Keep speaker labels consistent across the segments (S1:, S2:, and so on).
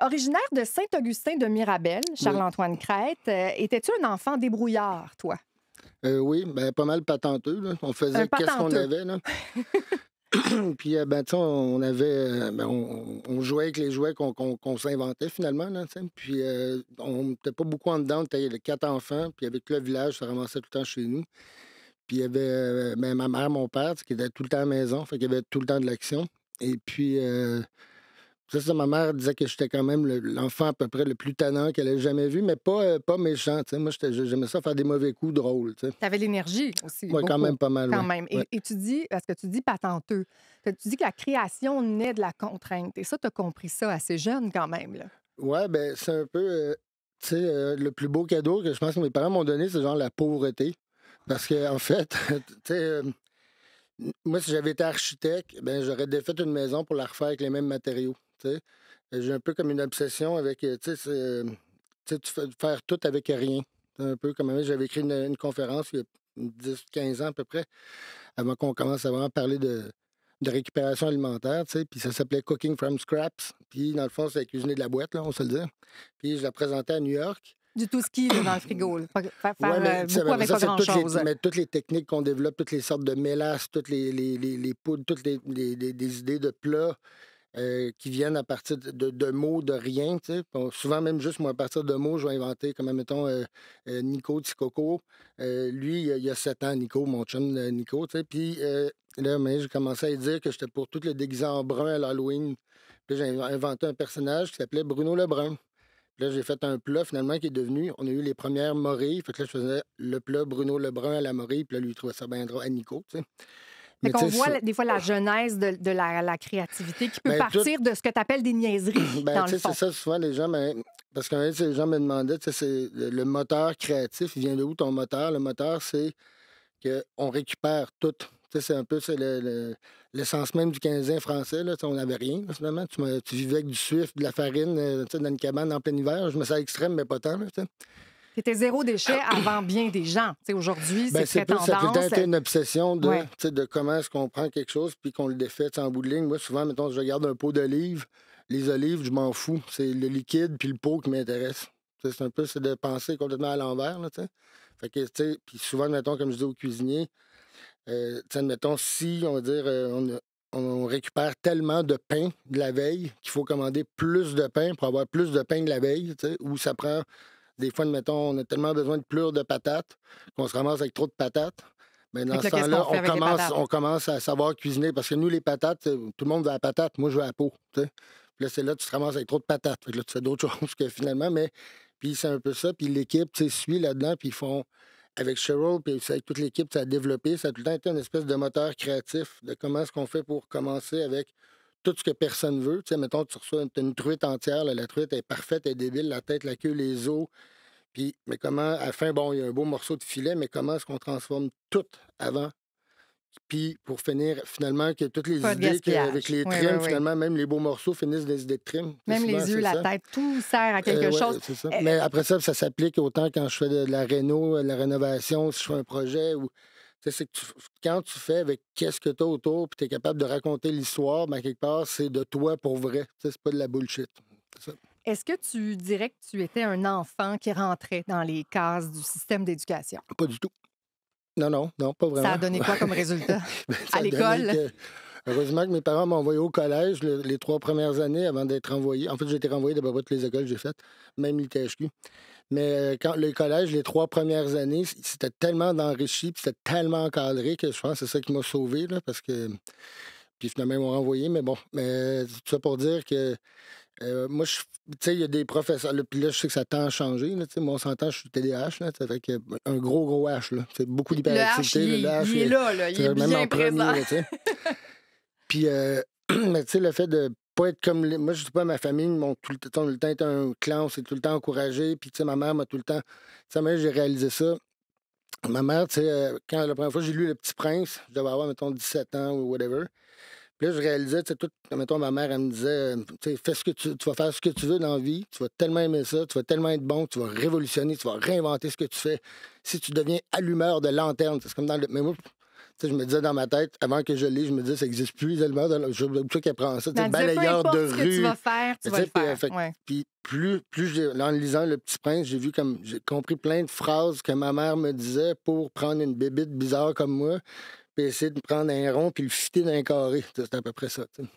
S1: Originaire de Saint-Augustin de Mirabel,
S2: Oui.
S1: Charles-Antoine Crête, étais-tu un enfant débrouillard, toi?
S2: Oui, ben, pas mal patenteux, là. On
S1: Un
S2: faisait qu'est-ce qu'on
S1: patenteux?
S2: avait, là. Puis, ben, tu sais, on avait, ben, on jouait avec les jouets qu'on s'inventait finalement, là, tu sais. Puis, on n'était pas beaucoup en dedans, on était les 4 enfants, puis avec le village, ça ramassait tout le temps chez nous. Puis il y avait, ben, ma mère, mon père, tu sais, qui étaient tout le temps à la maison, fait qu'il y avait tout le temps de l'action. Et puis, ça, ma mère disait que j'étais quand même l'enfant à peu près le plus tannant qu'elle ait jamais vu, mais pas méchant, tu sais. Moi, j'aimais ça faire des mauvais coups drôles, tu sais.
S1: Tu avais l'énergie aussi,
S2: Ouais, quand
S1: beaucoup,
S2: même pas mal,
S1: quand
S2: ouais.
S1: même.
S2: Ouais.
S1: Et tu dis, parce que tu dis patenteux, tu dis que la création naît de la contrainte. Et ça, tu as compris ça assez jeune quand même, là.
S2: Ouais, ben, c'est un peu, tu sais, le plus beau cadeau que je pense que mes parents m'ont donné, c'est genre la pauvreté. Parce qu'en fait, tu sais, moi, si j'avais été architecte, ben, j'aurais défait une maison pour la refaire avec les mêmes matériaux, tu sais. J'ai un peu comme une obsession avec, tu sais, tu sais, tu fais faire tout avec rien. C'est un peu comme j'avais écrit une conférence il y a 10-15 ans à peu près, avant qu'on commence à vraiment parler de récupération alimentaire, tu sais, puis ça s'appelait Cooking from Scraps. Puis, dans le fond, c'est cuisiner de la boîte, là, on se le dit. Puis, je la présentais à New York.
S1: Du tout ski là, dans le frigo, là.
S2: Ouais, mais tu sais,
S1: Beaucoup
S2: après
S1: avec
S2: ça,
S1: pas
S2: c'est
S1: grand-chose.
S2: toutes les techniques qu'on développe, toutes les sortes de mélasses, toutes les poudres, toutes des idées de plats qui viennent à partir de mots, de rien, tu sais. Bon, souvent, même juste, moi, à partir de mots, je vais inventer, comme, mettons, Nico Ticoco. Lui, il y a 7 ans, Nico, mon chum Nico, tu sais. Puis là, mais j'ai commencé à lui dire que j'étais pour tout le déguisé en brun à l'Halloween. Puis là, j'ai inventé un personnage qui s'appelait Bruno Lebrun. Puis là, j'ai fait un plat, finalement, qui est devenu... On a eu les premières morilles. Fait que là, je faisais le plat Bruno Lebrun à la morille. Puis là, lui, il trouvait ça bien drôle à Nico, tu sais.
S1: Fait
S2: Mais tu
S1: qu'on
S2: sais,
S1: voit des fois la genèse de la créativité qui peut
S2: ben, tout,
S1: partir de ce que tu appelles des niaiseries,
S2: ben,
S1: dans
S2: tu
S1: le
S2: sais, c'est
S1: fond.
S2: ça, souvent, les gens, ben, parce que les gens me demandaient, tu sais, c'est le moteur créatif, il vient de où ton moteur? Le moteur, c'est qu'on récupère tout. Tu sais, c'est un peu c'est l'essence même du Canadien français. Là. Tu sais, on n'avait rien, là, finalement. Tu vivais avec du suif, de la farine, tu sais, dans une cabane en plein hiver. Je me sens à l'extrême, mais pas tant. Là, tu sais.
S1: C'était zéro déchet avant bien des gens. Tu sais, aujourd'hui,
S2: Ben,
S1: c'est
S2: c'est
S1: très
S2: plus, ça a tout le temps
S1: tendance.
S2: été une obsession de,
S1: Ouais.
S2: tu sais, de comment est-ce qu'on prend quelque chose puis qu'on le défait tu sais, en bout de ligne. Moi, souvent, mettons, je regarde un pot d'olives. Les olives, je m'en fous. C'est le liquide puis le pot qui m'intéresse. Tu sais, c'est un peu c'est de penser complètement à l'envers. Là, tu sais. Fait que, tu sais, puis souvent, mettons, comme je dis aux cuisiniers, tu sais, admettons, si, on va dire, on récupère tellement de pain de la veille qu'il faut commander plus de pain pour avoir plus de pain de la veille, tu sais, ou ça prend, des fois, admettons, on a tellement besoin de plure de patates qu'on se ramasse avec trop de patates. Mais
S1: Fait
S2: dans
S1: que là,
S2: ce
S1: qu'est-ce qu'on
S2: temps-là,
S1: fait avec les patates?
S2: on commence à savoir cuisiner parce que nous, les patates, tout le monde veut la patate, moi, je veux la peau, tu sais. Puis là, c'est là que tu te ramasses avec trop de patates. Fait que là, tu fais d'autres choses que finalement, mais puis c'est un peu ça. Puis l'équipe, tu sais, suit là-dedans, puis ils font avec Cheryl, puis avec toute l'équipe, ça a développé, ça a tout le temps été une espèce de moteur créatif de comment est-ce qu'on fait pour commencer avec tout ce que personne veut. Tu sais, mettons, tu reçois une truite entière, là, la truite est parfaite, elle est débile, la tête, la queue, les os. Puis, mais comment, à la fin, bon, il y a un beau morceau de filet, mais comment est-ce qu'on transforme tout avant? Puis, pour finir, finalement, que toutes les
S1: Pas de
S2: idées avec
S1: gaspillage.
S2: les
S1: Oui, oui,
S2: trims,
S1: oui.
S2: finalement, même les beaux morceaux finissent des idées de trim. Tu sais,
S1: Même
S2: souvent,
S1: les yeux,
S2: c'est
S1: la
S2: ça.
S1: tête, tout sert à quelque
S2: Ouais,
S1: chose.
S2: c'est ça.
S1: Euh,
S2: Mais après ça s'applique autant quand je fais de la réno, de la rénovation, si je fais un projet ou. Tu sais, c'est que quand tu fais avec qu'est-ce que tu as autour, puis tu es capable de raconter l'histoire, ben, quelque part, c'est de toi pour vrai. Tu sais, c'est pas de la bullshit. C'est ça.
S1: Est-ce que tu dirais que tu étais un enfant qui rentrait dans les cases du système d'éducation?
S2: Pas du tout. Non, non, non, pas
S1: Ça a
S2: vraiment.
S1: donné quoi comme résultat?
S2: Ben,
S1: À
S2: ça a donné
S1: l'école?
S2: que, heureusement que mes parents m'ont envoyé au collège les 3 premières années avant d'être renvoyé. En fait, j'ai été renvoyé d'à peu près toutes les écoles que j'ai faites, même l'ITHQ. Mais quand le collège, les 3 premières années, c'était tellement d'enrichi, puis c'était tellement encadré que je pense que c'est ça qui m'a sauvé, là, parce que. Puis finalement, ils m'ont renvoyé, mais bon. Mais tout ça pour dire que moi, tu sais, il y a des professeurs, là, puis là, je sais que ça tend à changer, là, tu sais, moi, on s'entend, je suis TDAH, là, ça fait que un gros, gros H, là. C'est beaucoup
S1: Le H,
S2: d'hyperactivité, là, le H,
S1: il est là, il est
S2: c'est même
S1: bien
S2: en premier,
S1: présent.
S2: là, tu sais. Puis, mais tu sais, le fait de pas être comme. Moi, je dis pas, ma famille m'ont tout le temps été un clan, on s'est tout le temps encouragé. Puis, tu sais, ma mère m'a tout le temps. Tu sais, moi, j'ai réalisé ça. Ma mère, tu sais, quand la première fois j'ai lu Le Petit Prince, je devais avoir, mettons, 17 ans ou whatever. Puis là, je réalisais, tu sais, tout, mettons, ma mère, elle me disait, tu sais, fais ce que tu vas faire ce que tu veux dans la vie, tu vas tellement aimer ça, tu vas tellement être bon, tu vas révolutionner, tu vas réinventer ce que tu fais. Si tu deviens allumeur de lanterne, c'est comme dans le. Mais moi, sais, je me disais dans ma tête, avant que je lise, je me disais, ça n'existe plus, les aliments. Je veux ça qu'elle prend ça. Tu sais,
S1: Elle disait, peu
S2: balayeur
S1: importe
S2: de
S1: ce que tu
S2: rue.
S1: vas faire, tu
S2: Tu
S1: vas
S2: sais,
S1: le faire. Ouais.
S2: puis en lisant Le Petit Prince, j'ai vu comme, j'ai compris plein de phrases que ma mère me disait pour prendre une bébite bizarre comme moi, puis essayer de prendre un rond, puis le fitter dans un carré. C'est à peu près ça, tu sais.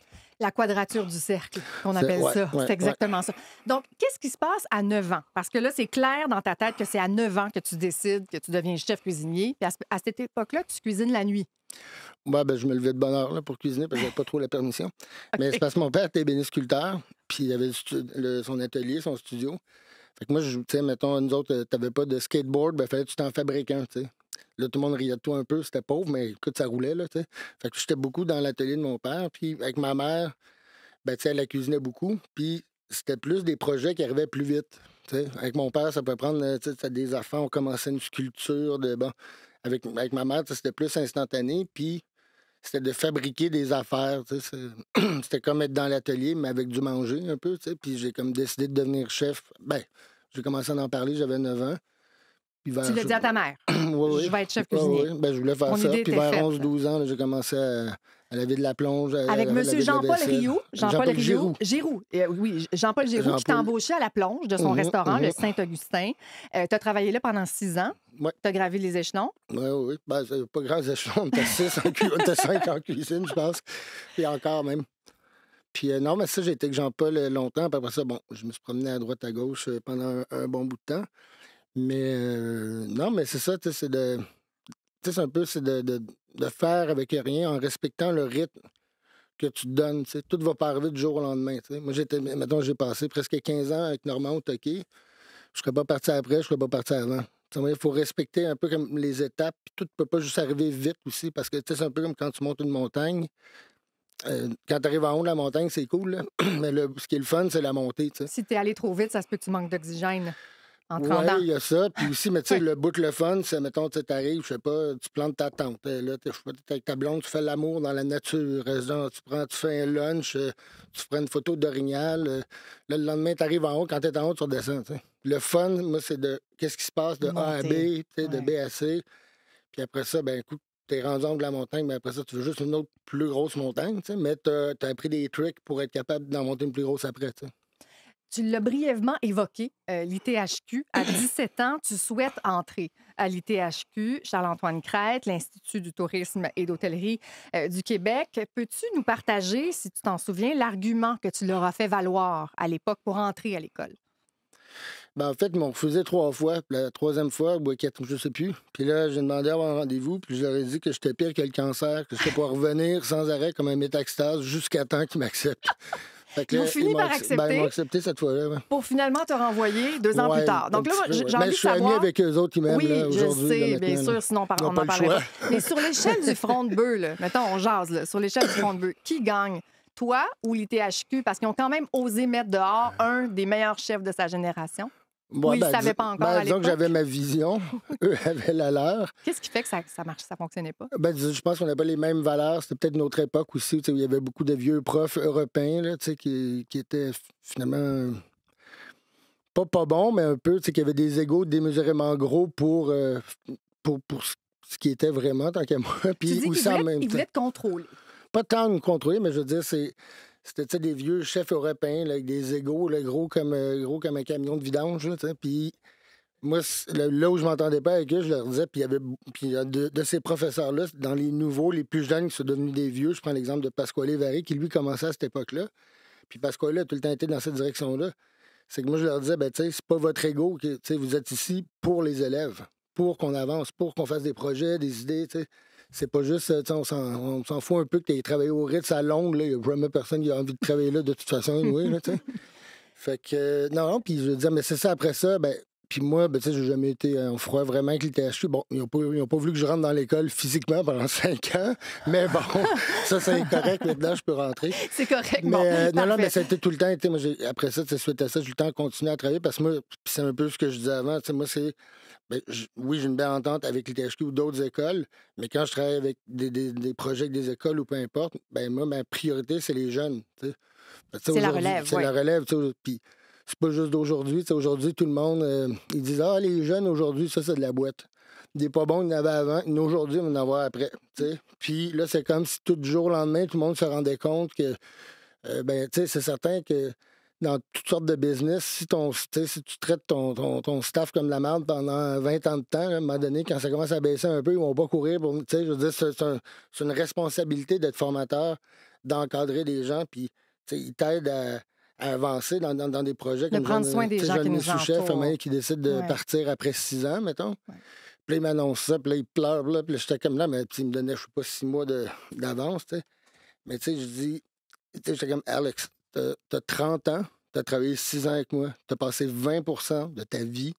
S1: La quadrature du cercle, qu'on appelle
S2: Ouais,
S1: ça.
S2: ouais,
S1: C'est exactement ça. Donc, qu'est-ce qui se passe à 9 ans? Parce que là, c'est clair dans ta tête que c'est à 9 ans que tu décides que tu deviens chef cuisinier. Puis à cette époque-là, tu cuisines la nuit.
S2: Ouais, ben, je me levais de bonne heure là, pour cuisiner parce que j'avais pas trop la permission. Mais c'est parce que mon père était bénisculteur, puis il avait son atelier, son studio. Fait que moi, tu sais, mettons, nous autres, t'avais pas de skateboard, ben fallait que tu t'en fabriques un, tu sais. Là, tout le monde riait de toi un peu, c'était pauvre, mais écoute, ça roulait, là, tu sais. Fait que j'étais beaucoup dans l'atelier de mon père, puis avec ma mère, ben, tu sais, elle la cuisinait beaucoup, puis c'était plus des projets qui arrivaient plus vite, tu sais. Avec mon père, ça peut prendre, tu sais, des affaires, on commençait une sculpture, bon. Avec ma mère, tu sais, c'était plus instantané, puis c'était de fabriquer des affaires, tu sais. C'était comme être dans l'atelier, mais avec du manger un peu, tu sais. Puis j'ai comme décidé de devenir chef. Ben, j'ai commencé à en parler, j'avais 9 ans. Puis
S1: Tu l'as dit à ta mère.
S2: Oui,
S1: Je vais être chef
S2: oui,
S1: cuisinier.
S2: oui. Ben, je voulais faire
S1: Ton
S2: ça.
S1: idée
S2: Puis
S1: était
S2: vers
S1: faite.
S2: 11-12 ans, là, j'ai commencé à laver de la plonge.
S1: Avec
S2: laver
S1: M.
S2: de la
S1: Jean-Paul
S2: vaisselle.
S1: Rioux.
S2: Jean-Paul Giroux.
S1: Giroux. Oui, Jean-Paul Giroux qui t'a
S2: Jean-Paul.
S1: embauché à la plonge de son restaurant, le Saint-Augustin. Tu as travaillé là pendant 6 ans.
S2: Ouais.
S1: Tu as gravi les échelons.
S2: Oui, oui. Ben, c'est pas grand échelon. On était 5 en cuisine, je pense. Puis encore même. Puis non, mais ça, j'ai été avec Jean-Paul longtemps. Puis après ça, bon, je me suis promené à droite, à gauche pendant un bon bout de temps. Mais non, mais c'est ça, tu sais, c'est de. Tu sais, c'est un peu de faire avec rien en respectant le rythme que tu te donnes. Tu sais. Tout va pas arriver du jour au lendemain. Tu sais. Moi, mettons, j'ai passé presque 15 ans avec Normand au Toqué. Je serais pas parti après, je serais pas parti avant. Tu sais, il faut respecter un peu comme les étapes. Puis tout ne peut pas juste arriver vite aussi, parce que tu sais, c'est un peu comme quand tu montes une montagne. Quand tu arrives en haut de la montagne, c'est cool, là. Mais ce qui est le fun, c'est la montée. Tu sais.
S1: Si tu es allé trop vite, ça se peut que tu manques d'oxygène en te
S2: Oui,
S1: rendant.
S2: il y a ça. Puis aussi, mais tu sais, le bout le fun, c'est, mettons, tu arrives, je sais pas, tu plantes ta tente. Là, je sais pas, t'es avec ta blonde, tu fais l'amour dans la nature. Genre, tu fais un lunch, tu prends une photo d'orignal. Là, le lendemain, tu arrives en haut. Quand tu es en haut, tu redescends. T'sais. Le fun, moi, c'est de qu'est-ce qui se passe de A à B,
S1: Monter.
S2: de B à C. Puis après ça, ben écoute, t'es rendu en haut de la montagne, mais après ça, tu veux juste une autre plus grosse montagne, mais t'as appris des tricks pour être capable d'en monter une plus grosse après. T'sais.
S1: Tu l'as brièvement évoqué, l'ITHQ. À 17 ans, tu souhaites entrer à l'ITHQ, Charles-Antoine Crête, l'Institut du tourisme et d'hôtellerie du Québec. Peux-tu nous partager, si tu t'en souviens, l'argument que tu leur as fait valoir à l'époque pour entrer à l'école?
S2: Ben, en fait, ils m'ont refusé 3 fois. Puis la troisième fois, ou 4, je sais plus. Puis là, j'ai demandé à avoir un rendez-vous. Puis je leur ai dit que j'étais pire que le cancer, que je pourrais revenir sans arrêt comme un métaxtase jusqu'à temps qu'ils m'acceptent. Fait que
S1: Ils
S2: là,
S1: ont fini par accepter.
S2: Ben, ils m'ont accepté cette fois-là. Ouais.
S1: Pour finalement te renvoyer 2 ans
S2: Ouais,
S1: plus tard. Donc là,
S2: un petit peu,
S1: j'ai
S2: ouais.
S1: envie
S2: Mais
S1: de
S2: je suis ami
S1: savoir...
S2: avec eux autres, ils m'aiment
S1: Oui,
S2: là,
S1: je
S2: aujourd'hui.
S1: sais,
S2: là,
S1: bien
S2: maintenant,
S1: sûr, sinon
S2: Ils
S1: on
S2: n'ont pas
S1: n'en
S2: le
S1: parlerait
S2: choix.
S1: pas. Mais sur l'échelle du front de bœuf, là, mettons, on jase, là, sur l'échelle du front de bœuf, qui gagne? Toi ou l'ITHQ? Parce qu'ils ont quand même osé mettre dehors un des meilleurs chefs de sa génération.
S2: Ouais,
S1: Ou ils ne savaient pas encore à
S2: disons que
S1: l'époque.
S2: j'avais ma vision, eux avaient la leur.
S1: Qu'est-ce qui fait que ça marche, ça fonctionnait pas?
S2: Ben, je pense qu'on n'avait pas les mêmes valeurs. C'était peut-être notre époque aussi, où il y avait beaucoup de vieux profs européens là, qui étaient finalement pas bons, mais un peu, qui avaient des égos démesurément gros pour ce qui était vraiment, tant qu'à moi.
S1: Tu
S2: Puis
S1: dis
S2: aussi
S1: qu'ils
S2: en
S1: voulaient,
S2: même
S1: ils
S2: temps.
S1: voulaient te contrôler.
S2: Pas tant nous contrôler, mais je veux dire, c'était des vieux chefs européens là, avec des égos là, gros comme un camion de vidange. Là, puis moi, là où je m'entendais pas avec eux, je leur disais, puis il y avait de ces professeurs-là, dans les nouveaux, les plus jeunes qui sont devenus des vieux, je prends l'exemple de Pasquale Varé, qui lui commençait à cette époque-là. Puis Pasquale a tout le temps été dans cette direction-là. C'est que moi, je leur disais, ben, tu sais, c'est pas votre ego, vous êtes ici pour les élèves, pour qu'on avance, pour qu'on fasse des projets, des idées, tu sais. C'est pas juste, on s'en fout un peu que tu aies travaillé au Ritz à Londres, il n'y a jamais personne qui a envie de travailler là de toute façon, anyway, là, tu sais. Fait que, non, puis je disais, mais c'est ça, après ça, ben, puis moi, ben, tu sais, j'ai jamais été en froid vraiment avec l'ITHQ. Bon, ils n'ont pas voulu que je rentre dans l'école physiquement pendant 5 ans, mais bon, ça, c'est correct, maintenant, je peux rentrer.
S1: C'est correct,
S2: Mais,
S1: bon,
S2: non, mais
S1: parfait.
S2: ça a été tout le temps, moi, après ça, suite à ça, j'ai eu le temps de continuer à travailler, parce que moi, c'est un peu ce que je disais avant, moi, c'est... Ben, oui, j'ai une belle entente avec l'ITHQ ou d'autres écoles, mais quand je travaille avec des projets avec des écoles ou peu importe, ben moi, ma priorité, c'est les jeunes. Ben,
S1: C'est la relève,
S2: C'est
S1: ouais.
S2: la relève, puis c'est pas juste d'aujourd'hui. Aujourd'hui, tout le monde, ils disent « Ah, les jeunes, aujourd'hui, ça, c'est de la boîte. » des pas bons, il y en avait avant. Aujourd'hui, on va en avoir après. T'sais. Puis là, c'est comme si tout du jour au lendemain, tout le monde se rendait compte que, c'est certain que dans toutes sortes de business, si tu traites ton staff comme la merde pendant 20 ans de temps, à un moment donné, quand ça commence à baisser un peu, ils vont pas courir pour. Je veux dire, c'est une responsabilité d'être formateur, d'encadrer des gens, puis ils t'aident à avancer dans des projets
S1: De
S2: comme
S1: prendre soin des gens qui nous
S2: sous-chef,
S1: entourent.
S2: qui décide de
S1: Ouais.
S2: partir après 6 ans, mettons.
S1: Ouais.
S2: Puis là, il m'annonce ça, puis là, il pleure, là, puis là, j'étais comme là, mais il me donnait, je sais pas, 6 mois d'avance, tu sais. Mais tu sais, je dis, tu sais, j'étais comme, Alex, t'as 30 ans, t'as travaillé 6 ans avec moi, t'as passé 20 de ta vie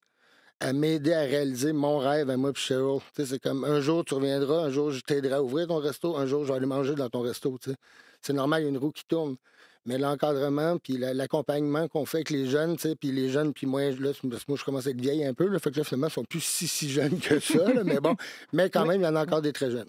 S2: à m'aider à réaliser mon rêve à moi puis Cheryl. Tu sais, c'est comme, un jour, tu reviendras, un jour, je t'aiderai à ouvrir ton resto, un jour, je vais aller manger dans ton resto, tu sais. C'est normal, il y a une roue qui tourne. Mais l'encadrement, puis l'accompagnement qu'on fait avec les jeunes, tu sais, puis les jeunes, puis moi, là, parce que moi, je commence à être vieille un peu, là, fait que là, finalement, ils sont plus si jeunes que ça, là, mais bon, mais quand
S1: Oui.
S2: même, il y en a encore des très jeunes.